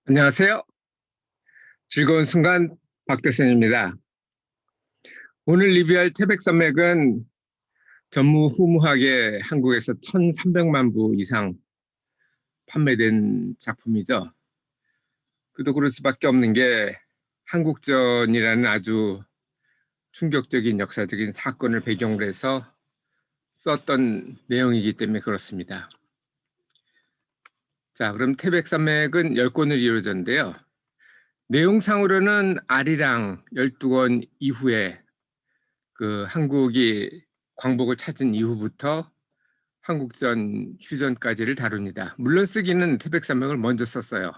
안녕하세요. 즐거운 순간 박대선입니다. 오늘 리뷰할 태백산맥은 전무후무하게 한국에서 1,300만 부 이상 판매된 작품이죠. 그도 그럴 수밖에 없는 게 한국전이라는 아주 충격적인 역사적인 사건을 배경으로 해서 썼던 내용이기 때문에 그렇습니다. 자, 그럼 태백산맥은 10권을 이루어졌는데요. 내용상으로는 아리랑 12권 이후에 한국이 광복을 찾은 이후부터 한국전 휴전까지를 다룹니다. 물론 쓰기는 태백산맥을 먼저 썼어요.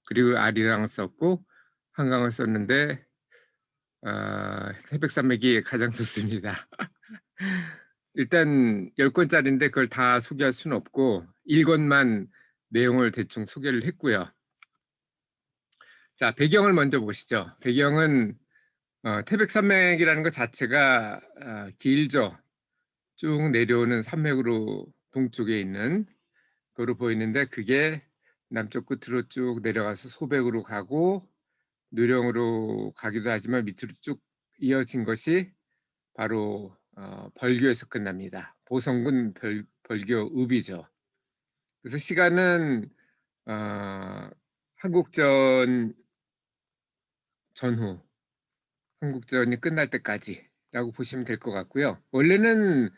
그리고 아리랑을 썼고 한강을 썼는데 태백산맥이 가장 좋습니다. 일단 10권짜리인데 그걸 다 소개할 수는 없고 1권만 내용을 대충 소개를 했고요. 자, 배경을 먼저 보시죠. 배경은 태백산맥이라는 것 자체가 길죠. 쭉 내려오는 산맥으로 동쪽에 있는 거로 보이는데 그게 남쪽 끝으로 쭉 내려가서 소백으로 가고 노령으로 가기도 하지만 밑으로 쭉 이어진 것이 바로 벌교에서 끝납니다. 보성군 벌교 읍이죠. 그래서 시간은 한국전 전후, 한국전이 끝날 때까지라고 보시면 될 것 같고요. 원래는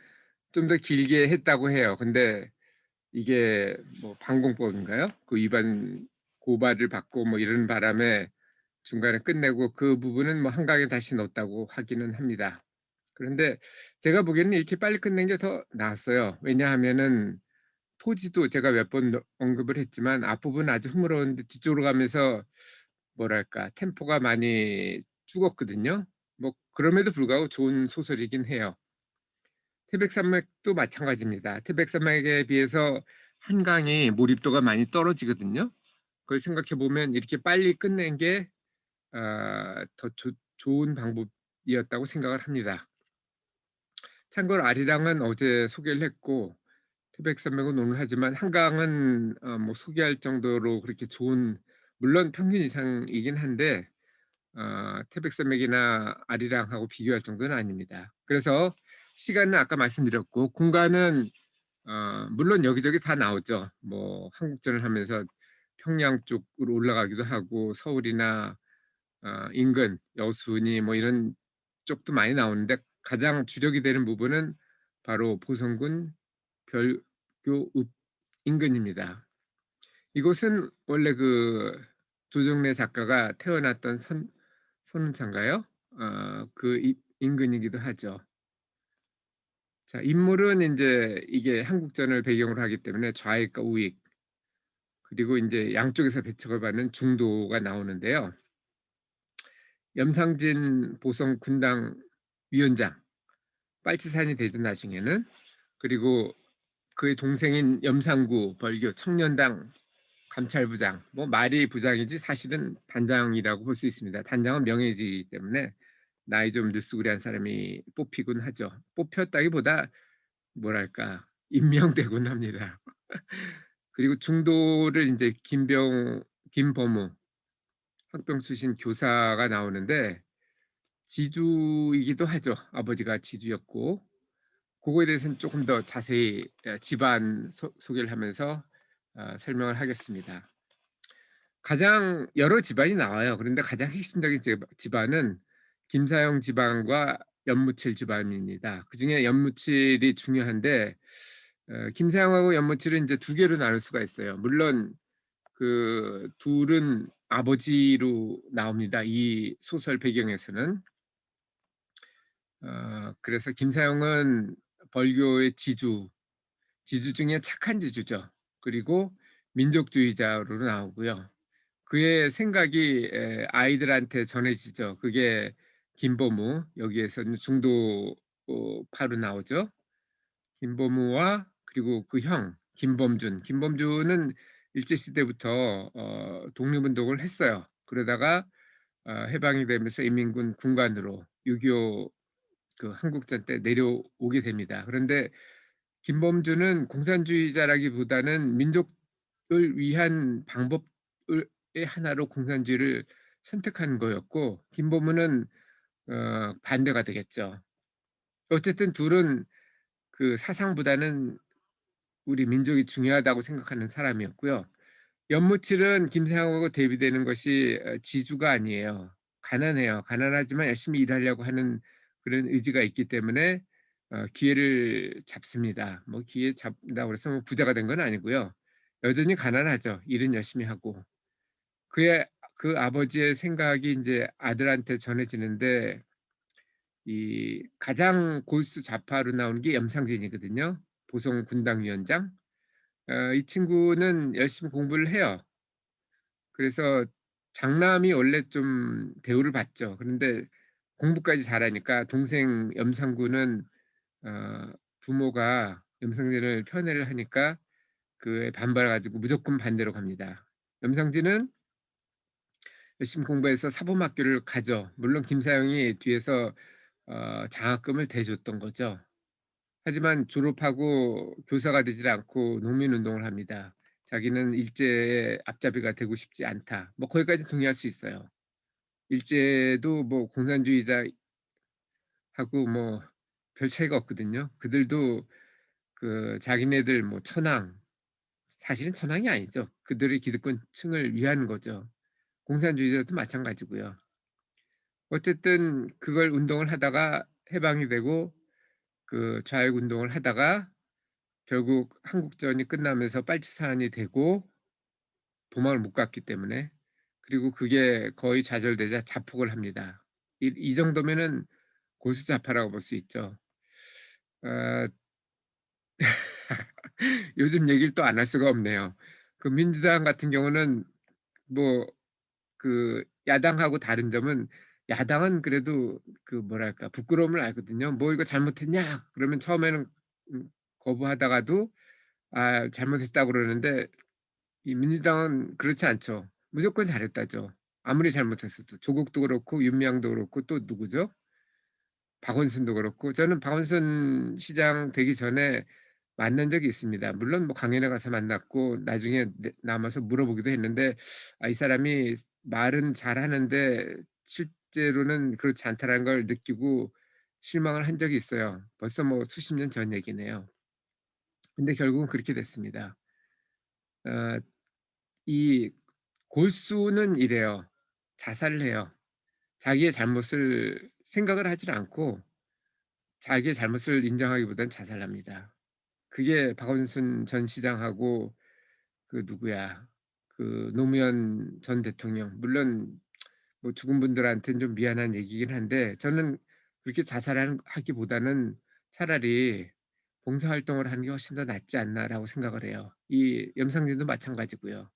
좀 더 길게 했다고 해요. 근데 이게 뭐 방공법인가요? 그 위반 고발을 받고 뭐 이런 바람에 중간에 끝내고 그 부분은 뭐 한강에 다시 넣었다고 하기는 합니다. 그런데 제가 보기에는 이렇게 빨리 끝낸 게 더 나았어요. 왜냐하면은 토지도 제가 몇 번 언급을 했지만 앞부분 아주 흐물었는데 뒤쪽으로 가면서 뭐랄까 템포가 많이 죽었거든요. 뭐 그럼에도 불구하고 좋은 소설이긴 해요. 태백산맥도 마찬가지입니다. 태백산맥에 비해서 한강이 몰입도가 많이 떨어지거든요. 그걸 생각해 보면 이렇게 빨리 끝낸 게 더 좋은 방법이었다고 생각을 합니다. 참고로 아리랑은 어제 소개를 했고 태백산맥은 오늘 하지만 한강은 뭐 소개할 정도로 그렇게 좋은, 물론 평균 이상이긴 한데 태백산맥이나 아리랑하고 비교할 정도는 아닙니다. 그래서 시간은 아까 말씀드렸고 공간은 물론 여기저기 다 나오죠. 뭐 한국전을 하면서 평양 쪽으로 올라가기도 하고 서울이나 인근 여수니 뭐 이런 쪽도 많이 나오는데 가장 주력이 되는 부분은 바로 보성군 별교읍 인근입니다. 이곳은 원래 조정래 작가가 태어났던 선운차인가요? 그 인근이기도 하죠. 자, 인물은 이제 이게 한국전을 배경으로 하기 때문에 좌익과 우익 그리고 이제 양쪽에서 배척을 받는 중도가 나오는데요. 염상진 보성 군당 위원장, 빨치산이 되죠 나중에는. 그리고 그의 동생인 염상구 벌교 청년당 감찰부장, 뭐 말이 부장이지 사실은 단장이라고 볼 수 있습니다. 단장은 명예직이기 때문에 나이 좀 느스구리한 사람이 뽑히곤 하죠. 뽑혔다기보다 뭐랄까 임명되곤 합니다. 그리고 중도를 이제 김범우 학병 출신 교사가 나오는데 지주이기도 하죠. 아버지가 지주였고 그거에 대해서는 조금 더 자세히 집안 소개를 하면서 설명을 하겠습니다. 가장 여러 집안이 나와요. 그런데 가장 핵심적인 집안은 김사영 집안과 연무칠 집안입니다. 그중에 연무칠이 중요한데 김사영하고 연무칠은 이제 두 개로 나눌 수가 있어요. 물론 그 둘은 아버지로 나옵니다. 이 소설 배경에서는. 그래서 김사영은 벌교의 지주 중에 착한 지주죠. 그리고 민족주의자로 나오고요. 그의 생각이 아이들한테 전해지죠. 그게 김보무, 여기에서는 중도파로 나오죠. 김보무와 그리고 그 형 김범준은 일제시대부터 독립운동을 했어요. 그러다가 해방이 되면서 인민군 군관으로 6.25 그 한국전 때 내려오게 됩니다. 그런데 김범준은 공산주의자라기보다는 민족을 위한 방법을 하나로 공산주의를 선택한 거였고 김보무는 반대가 되겠죠. 어쨌든 둘은 그 사상보다는 우리 민족이 중요하다고 생각하는 사람이었고요. 연무칠은 김상하고 대비되는 것이 지주가 아니에요. 가난해요. 가난하지만 열심히 일하려고 하는 그런 의지가 있기 때문에 기회를 잡습니다. 뭐 기회 잡는다고 해서 뭐 부자가 된 건 아니고요. 여전히 가난하죠. 일은 열심히 하고. 그의 그 아버지의 생각이 인제 아들한테 전해지는데 이 가장 골수 좌파로 나오는 게 염상진이거든요. 보성 군당위원장. 이 친구는 열심히 공부를 해요. 그래서 장남이 원래 좀 대우를 받죠. 그런데 공부까지 잘하니까 동생 염상구는 부모가 염상진을 편애를 하니까 그에 반발해 가지고 무조건 반대로 갑니다. 염상진은 열심히 공부해서 사범학교를 가죠. 물론 김사영이 뒤에서 장학금을 대줬던 거죠. 하지만 졸업하고 교사가 되질 않고 농민운동을 합니다. 자기는 일제의 앞잡이가 되고 싶지 않다. 뭐 거기까지 동의할 수 있어요. 일제도 뭐 공산주의자하고 뭐 별 차이가 없거든요. 그들도 그 자기네들 뭐 천황, 사실은 천황이 아니죠. 그들의 기득권층을 위한 거죠. 공산주의자도 마찬가지고요. 어쨌든 그걸 운동을 하다가 해방이 되고 그 좌익 운동을 하다가 결국 한국전이 끝나면서 빨치산이 되고 도망을 못 갔기 때문에 그리고 그게 거의 좌절되자 자폭을 합니다. 이 정도면은 골수자파라고 볼 수 있죠. 어 요즘 얘기를 또 안 할 수가 없네요. 그 민주당 같은 경우는 뭐 그 야당하고 다른 점은 야당은 그래도 그 뭐랄까 부끄러움을 알거든요. "뭐 이거 잘못했냐?" 그러면 처음에는 거부하다가도 "아 잘못했다." 그러는데 이 민주당은 그렇지 않죠. 무조건 잘했다죠. 아무리 잘못했어도. 조국도 그렇고 윤미향도 그렇고 또 누구죠? 박원순도 그렇고 저는 박원순 시장 되기 전에 만난 적이 있습니다. 물론 뭐 강연에 가서 만났고 나중에 남아서 물어보기도 했는데 이 사람이 말은 잘하는데 실제로는 그렇지 않다라는 걸 느끼고 실망을 한 적이 있어요. 벌써 뭐 수십 년 전 얘기네요. 근데 결국은 그렇게 됐습니다. 어 이 골수는 이래요. 자살을 해요. 자기의 잘못을 생각을 하질 않고 자기의 잘못을 인정하기보다는 자살합니다. 그게 박원순 전 시장하고 그 누구야 그 노무현 전 대통령 물론 뭐 죽은 분들한테는 좀 미안한 얘기긴 한데 저는 그렇게 하기보다는 차라리 봉사활동을 하는 게 훨씬 더 낫지 않나라고 생각을 해요. 이 염상진도 마찬가지고요.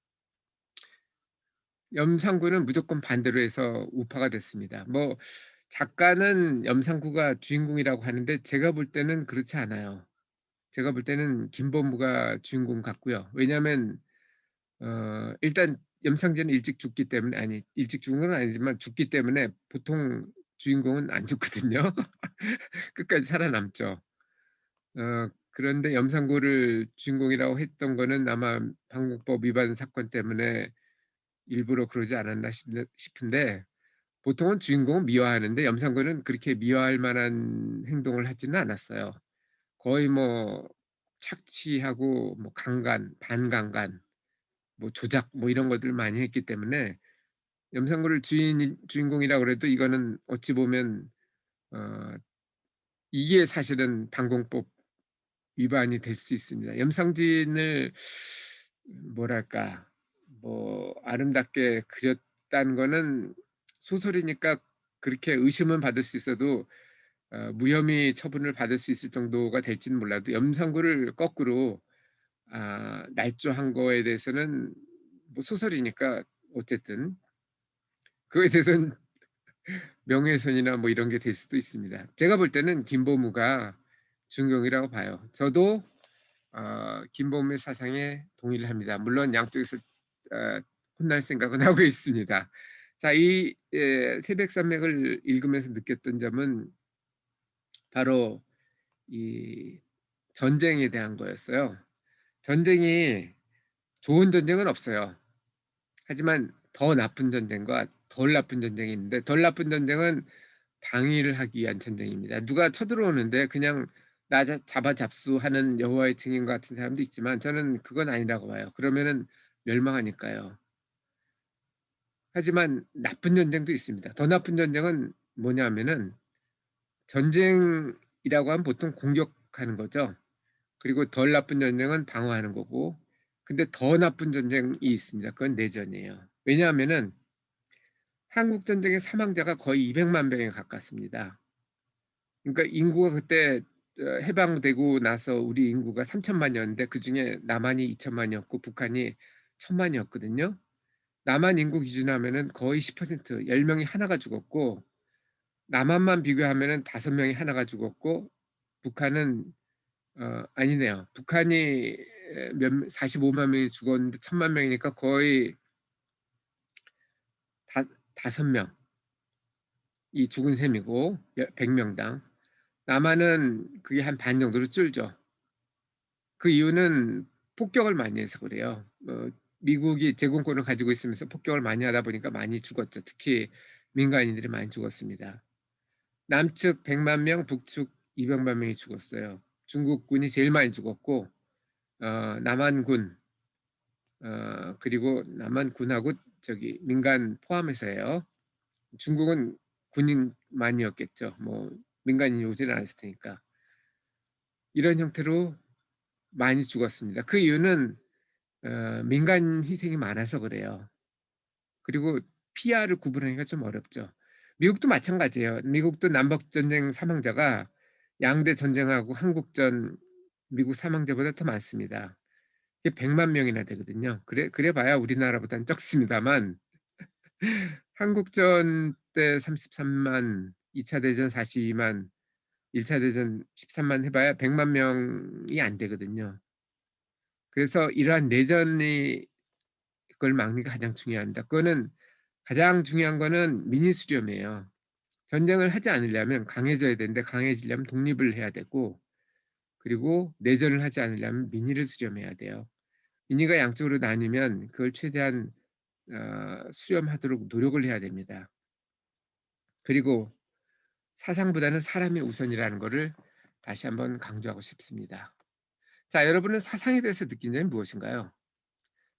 염상구는 무조건 반대로 해서 우파가 됐습니다. 뭐 작가는 염상구가 주인공이라고 하는데 제가 볼 때는 그렇지 않아요. 제가 볼 때는 김범무가 주인공 같고요. 왜냐하면 일단 염상진은 일찍 죽기 때문에 아니 일찍 죽은 건 아니지만 죽기 때문에 보통 주인공은 안 죽거든요. 끝까지 살아남죠. 그런데 염상구를 주인공이라고 했던 거는 아마 방공법 위반 사건 때문에 일부러 그러지 않았나 싶은데 보통은 주인공을 미화하는데 염상구는 그렇게 미화할 만한 행동을 하지는 않았어요. 거의 뭐 착취하고 뭐 강간, 반강간, 뭐 조작 뭐 이런 것들을 많이 했기 때문에 염상구를 주인공이라고 그래도 이거는 어찌 보면 어 이게 사실은 방공법 위반이 될 수 있습니다. 염상진을 뭐랄까 뭐 아름답게 그렸다는 거는 소설이니까 그렇게 의심은 받을 수 있어도 무혐의 처분을 받을 수 있을 정도가 될지는 몰라도 염상구를 거꾸로 날조한 거에 대해서는 뭐 소설이니까 어쨌든 그거에 대해서는 명예훼손이나 뭐 이런 게 될 수도 있습니다. 제가 볼 때는 김보무가 중경이라고 봐요. 저도 김보무의 사상에 동의를 합니다. 물론 양쪽에서 혼날 생각은 하고 있습니다. 자, 태백산맥을 읽으면서 느꼈던 점은 바로 이 전쟁에 대한 거였어요. 전쟁이 좋은 전쟁은 없어요. 하지만 더 나쁜 전쟁과 덜 나쁜 전쟁이 있는데 덜 나쁜 전쟁은 방위를 하기 위한 전쟁입니다. 누가 쳐들어오는데 그냥 나 잡아 잡수하는 여호와의 증인 같은 사람도 있지만 저는 그건 아니라고 봐요. 그러면은 멸망하니까요. 하지만 나쁜 전쟁도 있습니다. 더 나쁜 전쟁은 뭐냐면은 전쟁이라고 하면 보통 공격하는 거죠. 그리고 덜 나쁜 전쟁은 방어하는 거고 근데 더 나쁜 전쟁이 있습니다. 그건 내전이에요. 왜냐하면은 한국 전쟁의 사망자가 거의 200만 명에 가깝습니다. 그러니까 인구가 그때 해방되고 나서 우리 인구가 3천만이었는데 그중에 남한이 2천만이었고 북한이 1천만이었거든요. 남한 인구 기준으로 하면은 거의 10% 10명이 하나가 죽었고 남한만 비교하면은 5명이 하나가 죽었고 북한은 아니네요. 북한이 몇 45만 명이 죽었는데 1,000만 명이니까 거의 다 5명이 죽은 셈이고 100명당. 남한은 그게 한 반 정도로 줄죠. 그 이유는 폭격을 많이 해서 그래요. 미국이 제공권을 가지고 있으면서 폭격을 많이 하다 보니까 많이 죽었죠. 특히 민간인들이 많이 죽었습니다. 남측 100만 명, 북측 200만 명이 죽었어요. 중국군이 제일 많이 죽었고 남한군 그리고 남한군하고 저기 민간 포함해서요. 중국은 군인만이었겠죠. 뭐 민간인이 오지는 않았을 테니까. 이런 형태로 많이 죽었습니다. 그 이유는 민간 희생이 많아서 그래요. 그리고 피아를 구분하기가 좀 어렵죠. 미국도 마찬가지예요. 미국도 남북전쟁 사망자가 양대 전쟁하고 한국전 미국 사망자보다 더 많습니다. 이게 100만 명이나 되거든요. 그래 봐야 우리나라보다는 적습니다만 한국전 때 33만, 2차 대전 42만, 1차 대전 13만 해봐야 100만 명이 안 되거든요. 그래서 이러한 내전이 그걸 막는 게 가장 중요합니다. 그거는 가장 중요한 거는 민의 수렴이에요. 전쟁을 하지 않으려면 강해져야 되는데 강해지려면 독립을 해야 되고 그리고 내전을 하지 않으려면 민의를 수렴해야 돼요. 민의가 양쪽으로 나뉘면 그걸 최대한 수렴하도록 노력을 해야 됩니다. 그리고 사상보다는 사람이 우선이라는 것을 다시 한번 강조하고 싶습니다. 자, 여러분은 사상에 대해서 느낀 점이 무엇인가요?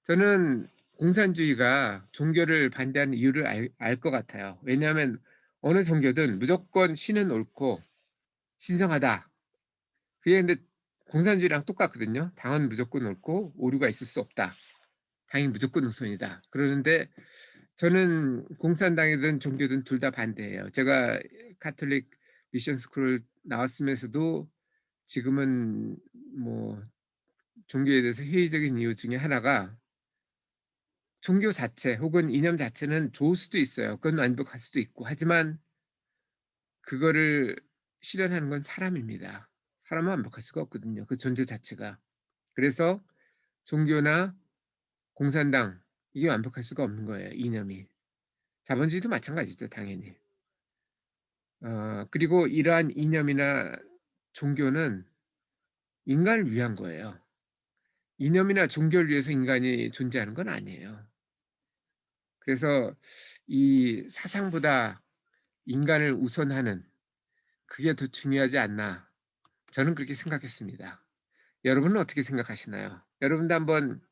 저는 공산주의가 종교를 반대하는 이유를 알 것 같아요. 왜냐하면 어느 종교든 무조건 신은 옳고 신성하다. 그게 근데 공산주의랑 똑같거든요. 당은 무조건 옳고 오류가 있을 수 없다. 당이 무조건 우선이다. 그러는데 저는 공산당이든 종교든 둘 다 반대예요. 제가 카톨릭 미션 스쿨을 나왔으면서도 지금은 뭐 종교에 대해서 회의적인 이유 중에 하나가 종교 자체 혹은 이념 자체는 좋을 수도 있어요. 그건 완벽할 수도 있고 하지만 그거를 실현하는 건 사람입니다. 사람은 완벽할 수가 없거든요. 그 존재 자체가. 그래서 종교나 공산당 이게 완벽할 수가 없는 거예요. 이념이. 자본주의도 마찬가지죠. 당연히. 그리고 이러한 이념이나 종교는 인간을 위한 거예요. 이념이나 종교를 위해서 인간이 존재하는 건 아니에요. 그래서 이 사상보다 인간을 우선하는 그게 더 중요하지 않나 저는 그렇게 생각했습니다. 여러분은 어떻게 생각하시나요? 여러분도 한번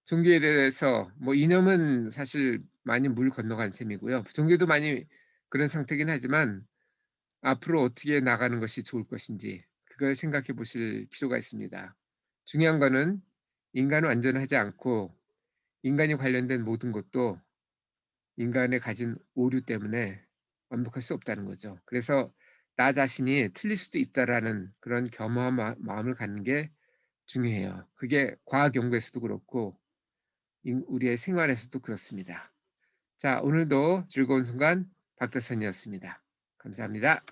종교에 대해서 뭐 이념은 사실 많이 물 건너간 셈이고요. 종교도 많이 그런 상태긴 하지만 앞으로 어떻게 나가는 것이 좋을 것인지 그걸 생각해 보실 필요가 있습니다. 중요한 거는 인간은 완전하지 않고 인간이 관련된 모든 것도 인간의 가진 오류 때문에 완벽할 수 없다는 거죠. 그래서 나 자신이 틀릴 수도 있다라는 그런 겸허한 마음을 갖는 게 중요해요. 그게 과학 연구에서도 그렇고 우리의 생활에서도 그렇습니다. 자, 오늘도 즐거운 순간 박대선이었습니다. 감사합니다.